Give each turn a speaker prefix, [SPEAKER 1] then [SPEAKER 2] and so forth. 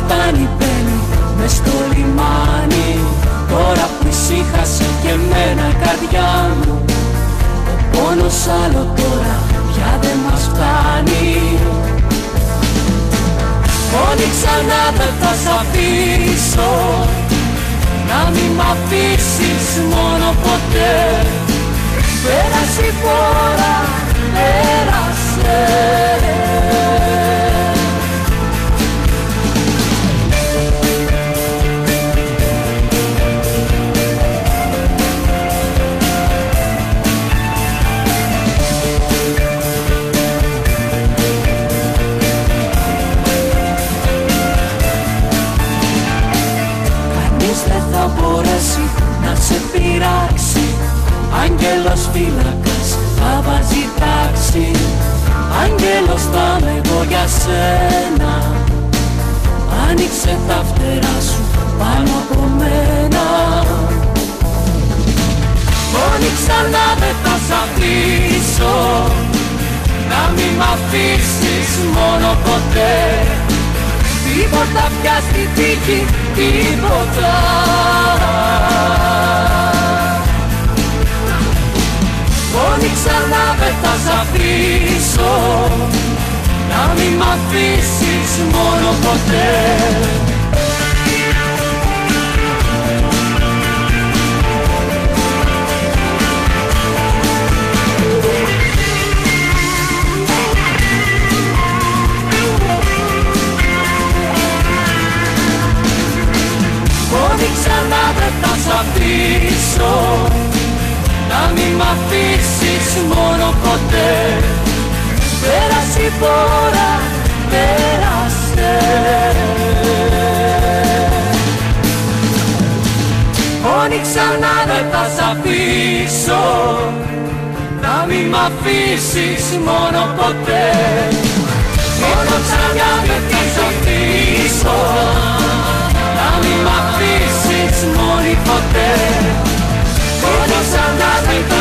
[SPEAKER 1] φτάνει μπαίνει μες στο λιμάνι. Τώρα που ησύχασε και εμένα η καρδιά μου, ο πόνος άλλο τώρα πια δεν μας φτάνει. Μόνη ξανά δεν θα σ' αφήσω, να μην μ' αφήσεις μόνο ποτέ. Πέρασε η φορά, πέρασε. Κανείς δεν θα μπορέσει να σε πειράξει. Άγγελος φύλακας θα βάζει τάξη. Άγγελος θα είμαι εγώ για σένα. Άνοιξε τα φτερά σου πάνω από μένα. Μόνη ξανά δεν θα σ' αφήσω, να μην μ' αφήσεις μόνο ποτέ. Τίποτα πια στη τύχη, τίποτα. Μόνη ξανά δεν θα σ' αφήσω, να μην μ' αφήσεις μόνο ποτέ. Μόνη ξανά δεν θα σ' αφήσω, να μην μ' αφήσεις μόνο ποτέ. Πέρασε η φορά, πέρασε. Μόνη ξανά δεν θα σ' αφήσω, να μην μ' αφήσεις μόνο ποτέ. Μόνο ξανά δεν θα σ' αφήσω, να μην μ' αφήσεις μόνη ποτέ. Μόνο ξανά δεν θα